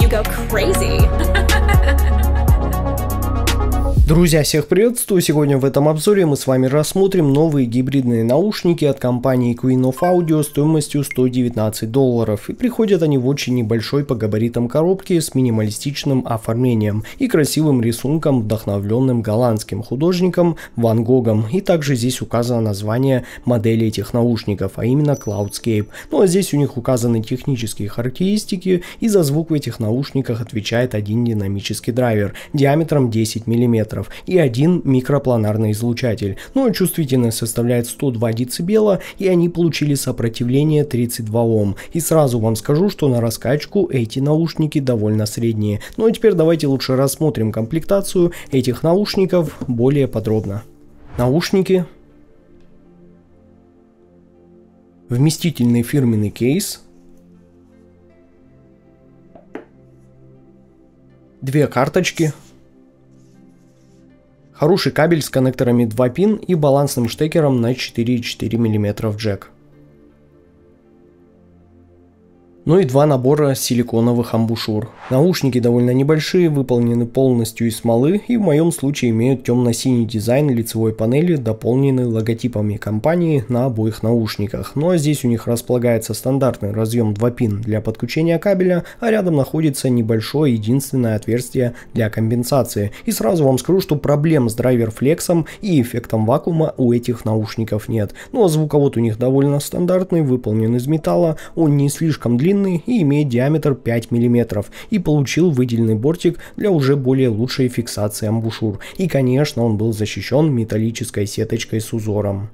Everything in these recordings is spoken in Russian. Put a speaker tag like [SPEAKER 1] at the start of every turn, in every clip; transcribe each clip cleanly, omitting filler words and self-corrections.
[SPEAKER 1] you go crazy.
[SPEAKER 2] Друзья, всех приветствую! Сегодня в этом обзоре мы с вами рассмотрим новые гибридные наушники от компании Queen of Audio стоимостью $119. И приходят они в очень небольшой по габаритам коробке с минималистичным оформлением и красивым рисунком, вдохновленным голландским художником Ван Гогом. И также здесь указано название модели этих наушников, а именно Cloudscape. Ну а здесь у них указаны технические характеристики, и за звук в этих наушниках отвечает один динамический драйвер диаметром 10 мм. И один микропланарный излучатель. Ну а чувствительность составляет 102 дБ, и они получили сопротивление 32 Ом. И сразу вам скажу, что на раскачку эти наушники довольно средние. Ну а теперь давайте лучше рассмотрим комплектацию этих наушников более подробно. Наушники. Вместительный фирменный кейс. Две карточки. Хороший кабель с коннекторами 2 пин и балансным штекером на 4,4 мм джек. Ну и два набора силиконовых амбушюр. Наушники довольно небольшие, выполнены полностью из смолы и в моем случае имеют темно-синий дизайн лицевой панели, дополненный логотипами компании на обоих наушниках. Ну а здесь у них располагается стандартный разъем 2 пин для подключения кабеля, а рядом находится небольшое единственное отверстие для компенсации. И сразу вам скажу, что проблем с драйвер-флексом и эффектом вакуума у этих наушников нет. Ну а звуковод у них довольно стандартный, выполнен из металла, он не слишком длинный и имеет диаметр 5 мм, и получил выделенный бортик для уже более лучшей фиксации амбушюр. И конечно, он был защищен металлической сеточкой с узором.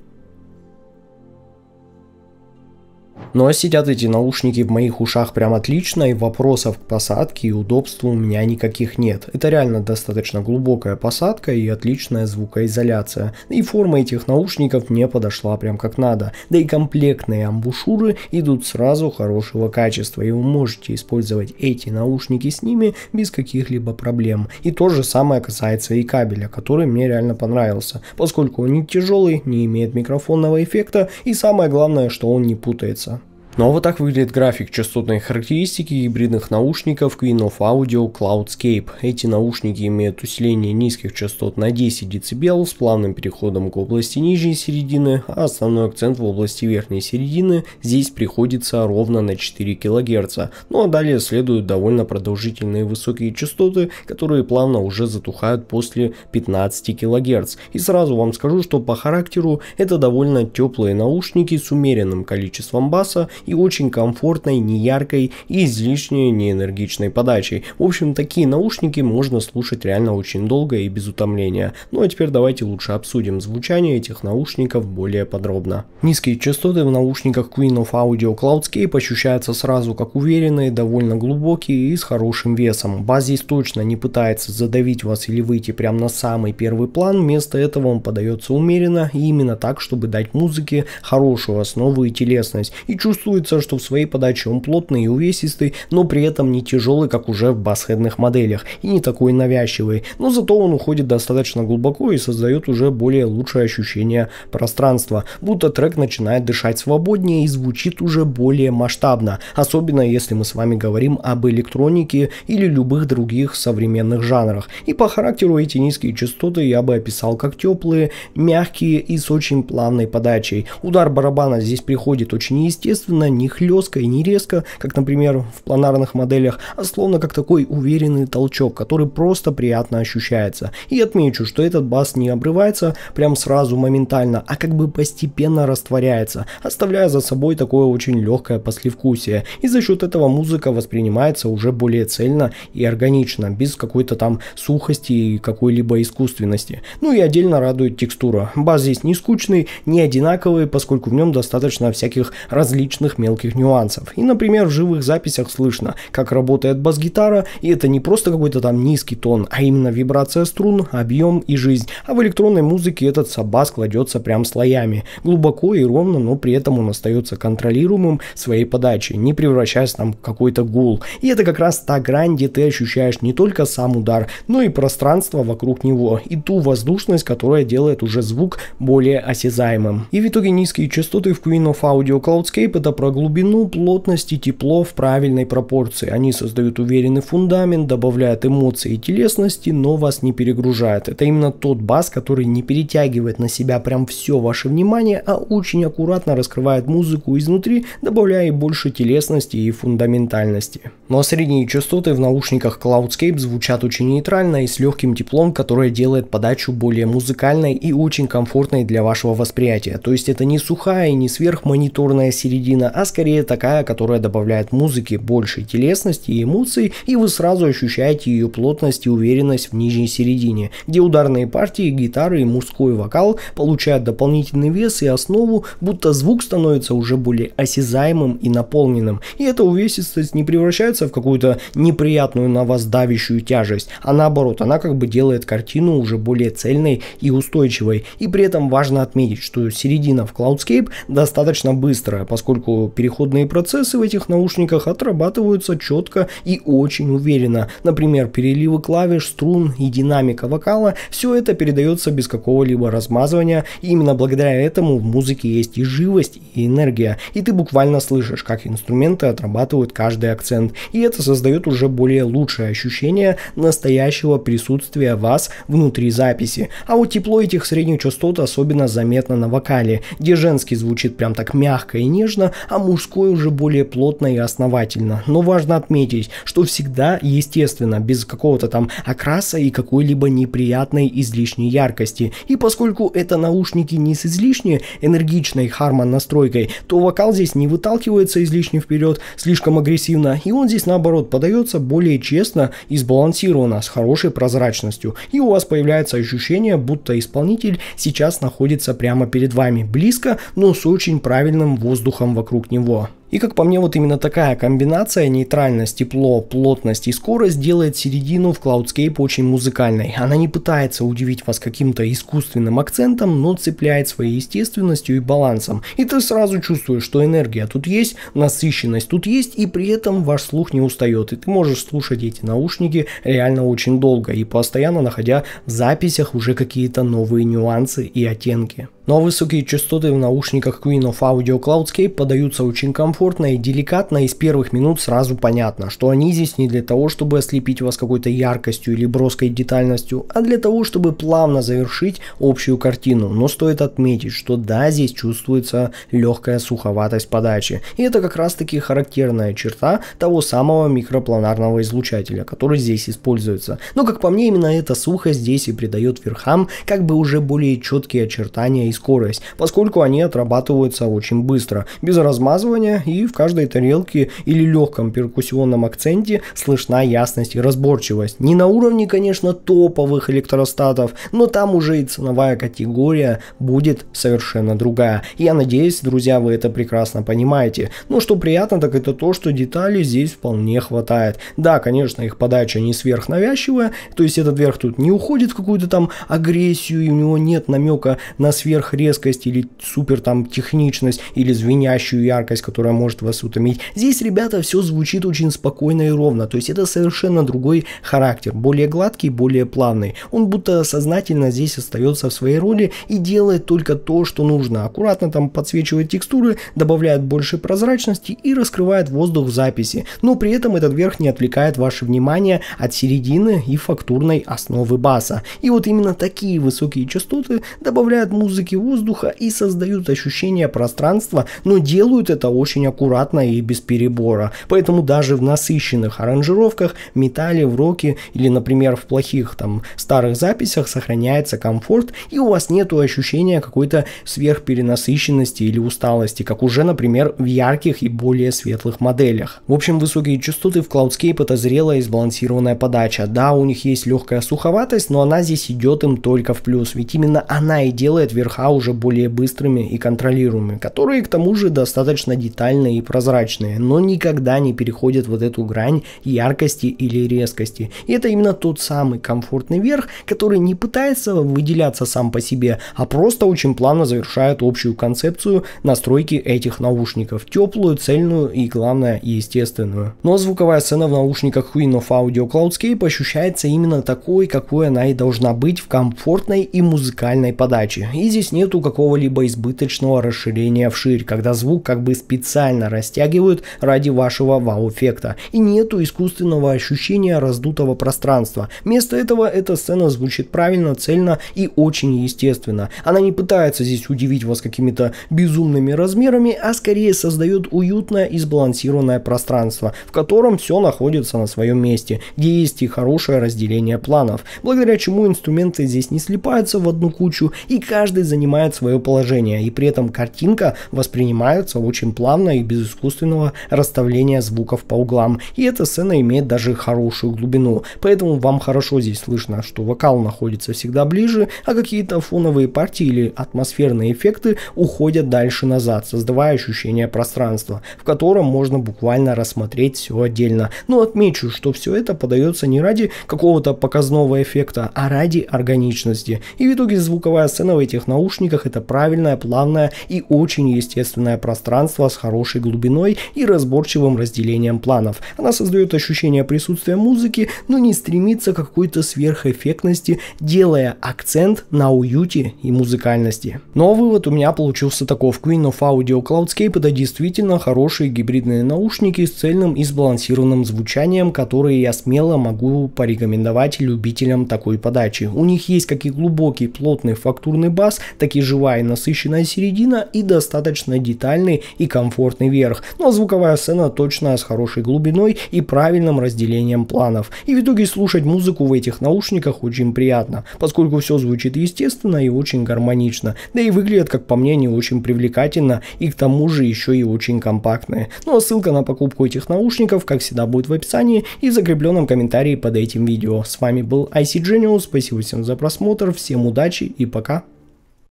[SPEAKER 2] Ну а сидят эти наушники в моих ушах прям отлично, и вопросов к посадке и удобству у меня никаких нет. Это реально достаточно глубокая посадка и отличная звукоизоляция. И форма этих наушников мне подошла прям как надо. Да и комплектные амбушюры идут сразу хорошего качества, и вы можете использовать эти наушники с ними без каких-либо проблем. И то же самое касается и кабеля, который мне реально понравился, поскольку он не тяжелый, не имеет микрофонного эффекта, и самое главное, что он не путается. Ну а вот так выглядит график частотной характеристики гибридных наушников Queen of Audio Cloudscape. Эти наушники имеют усиление низких частот на 10 дБ с плавным переходом к области нижней середины, а основной акцент в области верхней середины здесь приходится ровно на 4 кГц. Ну а далее следуют довольно продолжительные высокие частоты, которые плавно уже затухают после 15 кГц. И сразу вам скажу, что по характеру это довольно теплые наушники с умеренным количеством баса и очень комфортной, неяркой и излишне неэнергичной подачей. В общем, такие наушники можно слушать реально очень долго и без утомления. Ну а теперь давайте лучше обсудим звучание этих наушников более подробно. Низкие частоты в наушниках Queen of Audio Cloudscape ощущаются сразу как уверенные, довольно глубокие и с хорошим весом. Бас здесь точно не пытается задавить вас или выйти прямо на самый первый план, вместо этого он подается умеренно и именно так, чтобы дать музыке хорошую основу и телесность. И чувствуется, что в своей подаче он плотный и увесистый, но при этом не тяжелый, как уже в басхедных моделях, и не такой навязчивый, но зато он уходит достаточно глубоко и создает уже более лучшее ощущение пространства, будто трек начинает дышать свободнее и звучит уже более масштабно, особенно если мы с вами говорим об электронике или любых других современных жанрах. И по характеру эти низкие частоты я бы описал как теплые, мягкие и с очень плавной подачей. Удар барабана здесь приходит очень естественно, не хлестко и не резко, как, например, в планарных моделях, а словно как такой уверенный толчок, который просто приятно ощущается. И отмечу, что этот бас не обрывается прям сразу моментально, а как бы постепенно растворяется, оставляя за собой такое очень легкое послевкусие. И за счет этого музыка воспринимается уже более цельно и органично, без какой-то там сухости и какой-либо искусственности. Ну и отдельно радует текстура. Бас здесь не скучный, не одинаковый, поскольку в нем достаточно всяких различных мелких нюансов. И, например, в живых записях слышно, как работает бас-гитара, и это не просто какой-то там низкий тон, а именно вибрация струн, объем и жизнь. А в электронной музыке этот бас кладется прям слоями, глубоко и ровно, но при этом он остается контролируемым своей подачей, не превращаясь там в какой-то гул. И это как раз та грань, где ты ощущаешь не только сам удар, но и пространство вокруг него, и ту воздушность, которая делает уже звук более осязаемым. И в итоге низкие частоты в Queen of Audio Cloudscape — это про глубину, плотность и тепло в правильной пропорции. Они создают уверенный фундамент, добавляют эмоций и телесности, но вас не перегружают. Это именно тот бас, который не перетягивает на себя прям все ваше внимание, а очень аккуратно раскрывает музыку изнутри, добавляя больше телесности и фундаментальности. Ну а средние частоты в наушниках Cloudscape звучат очень нейтрально и с легким теплом, которое делает подачу более музыкальной и очень комфортной для вашего восприятия. То есть это не сухая и не сверхмониторная середина, а скорее такая, которая добавляет музыке больше телесности и эмоций, и вы сразу ощущаете ее плотность и уверенность в нижней середине, где ударные партии, гитары и мужской вокал получают дополнительный вес и основу, будто звук становится уже более осязаемым и наполненным. И эта увесистость не превращается в какую-то неприятную на вас давящую тяжесть, а наоборот, она как бы делает картину уже более цельной и устойчивой. И при этом важно отметить, что середина в Cloudscape достаточно быстрая, поскольку переходные процессы в этих наушниках отрабатываются четко и очень уверенно. Например, переливы клавиш, струн и динамика вокала, все это передается без какого-либо размазывания, и именно благодаря этому в музыке есть и живость, и энергия, и ты буквально слышишь, как инструменты отрабатывают каждый акцент, и это создает уже более лучшее ощущение настоящего присутствия вас внутри записи. А вот тепло этих средних частот особенно заметно на вокале, где женский звучит прям так мягко и нежно, а мужской уже более плотно и основательно. Но важно отметить, что всегда естественно, без какого-то там окраса и какой-либо неприятной излишней яркости. И поскольку это наушники не с излишне энергичной Harman настройкой, то вокал здесь не выталкивается излишне вперед, слишком агрессивно, и он здесь наоборот подается более честно и сбалансированно, с хорошей прозрачностью. И у вас появляется ощущение, будто исполнитель сейчас находится прямо перед вами, близко, но с очень правильным воздухом вокруг него. И как по мне, вот именно такая комбинация нейтральность, тепло, плотность и скорость делает середину в Cloudscape очень музыкальной. Она не пытается удивить вас каким-то искусственным акцентом, но цепляет своей естественностью и балансом. И ты сразу чувствуешь, что энергия тут есть, насыщенность тут есть, и при этом ваш слух не устает. И ты можешь слушать эти наушники реально очень долго и постоянно находя в записях уже какие-то новые нюансы и оттенки. Но высокие частоты в наушниках Queen of Audio Cloudscape подаются очень комфортно и деликатно, и с первых минут сразу понятно, что они здесь не для того, чтобы ослепить вас какой-то яркостью или броской детальностью, а для того, чтобы плавно завершить общую картину. Но стоит отметить, что да, здесь чувствуется легкая суховатость подачи, и это как раз таки характерная черта того самого микропланарного излучателя, который здесь используется. Но как по мне, именно эта сухость здесь и придает верхам как бы уже более четкие очертания и скорость, поскольку они отрабатываются очень быстро, без размазывания, и в каждой тарелке или легком перкуссионном акценте слышна ясность и разборчивость. Не на уровне, конечно, топовых электростатов, но там уже и ценовая категория будет совершенно другая. Я надеюсь, друзья, вы это прекрасно понимаете. Но что приятно, так это то, что деталей здесь вполне хватает. Да, конечно, их подача не сверхнавязчивая, то есть этот верх тут не уходит в какую-то там агрессию, и у него нет намека на сверхрезкость или супер там техничность или звенящую яркость, которая может вас утомить. Здесь, ребята, все звучит очень спокойно и ровно, то есть это совершенно другой характер, более гладкий, более плавный. Он будто сознательно здесь остается в своей роли и делает только то, что нужно. Аккуратно там подсвечивает текстуры, добавляет больше прозрачности и раскрывает воздух в записи, но при этом этот верх не отвлекает ваше внимание от середины и фактурной основы баса. И вот именно такие высокие частоты добавляют музыки воздуха и создают ощущение пространства, но делают это очень аккуратно и без перебора. Поэтому даже в насыщенных аранжировках, металле, в роке или, например, в плохих там старых записях сохраняется комфорт, и у вас нету ощущения какой-то сверхперенасыщенности или усталости, как уже, например, в ярких и более светлых моделях. В общем, высокие частоты в Cloudscape — это зрелая и сбалансированная подача. Да, у них есть легкая суховатость, но она здесь идет им только в плюс, ведь именно она и делает верха уже более быстрыми и контролируемыми, которые к тому же достаточно детальные и прозрачные, но никогда не переходят вот эту грань яркости или резкости. И это именно тот самый комфортный верх, который не пытается выделяться сам по себе, а просто очень плавно завершает общую концепцию настройки этих наушников. Теплую, цельную и, главное, естественную. Но звуковая сцена в наушниках Queen of Audio Cloudscape ощущается именно такой, какой она и должна быть в комфортной и музыкальной подаче. И здесь здесь нету какого-либо избыточного расширения вширь, когда звук как бы специально растягивают ради вашего вау-эффекта. И нету искусственного ощущения раздутого пространства. Вместо этого эта сцена звучит правильно, цельно и очень естественно. Она не пытается здесь удивить вас какими-то безумными размерами, а скорее создает уютное и сбалансированное пространство, в котором все находится на своем месте, где есть и хорошее разделение планов, благодаря чему инструменты здесь не слипаются в одну кучу и каждый занимает свое положение, и при этом картинка воспринимается очень плавно и без искусственного расставления звуков по углам, и эта сцена имеет даже хорошую глубину, поэтому вам хорошо здесь слышно, что вокал находится всегда ближе, а какие-то фоновые партии или атмосферные эффекты уходят дальше назад, создавая ощущение пространства, в котором можно буквально рассмотреть все отдельно. Но отмечу, что все это подается не ради какого-то показного эффекта, а ради органичности. И в итоге звуковая сцена в этих наушниках — это правильное, плавное и очень естественное пространство с хорошей глубиной и разборчивым разделением планов. Она создает ощущение присутствия музыки, но не стремится к какой-то сверхэффектности, делая акцент на уюте и музыкальности. Но вывод у меня получился таков: Queen of Audio Cloudscape — это действительно хорошие гибридные наушники с цельным и сбалансированным звучанием, которые я смело могу порекомендовать любителям такой подачи. У них есть как и глубокий, плотный фактурный бас, так и живая и насыщенная середина и достаточно детальный и комфортный верх. Ну а звуковая сцена точная, с хорошей глубиной и правильным разделением планов. И в итоге слушать музыку в этих наушниках очень приятно, поскольку все звучит естественно и очень гармонично, да и выглядят, как по мне, не очень привлекательно и к тому же еще и очень компактные. Ну а ссылка на покупку этих наушников, как всегда, будет в описании и в закрепленном комментарии под этим видео. С вами был IC Genius, спасибо всем за просмотр, всем удачи и пока.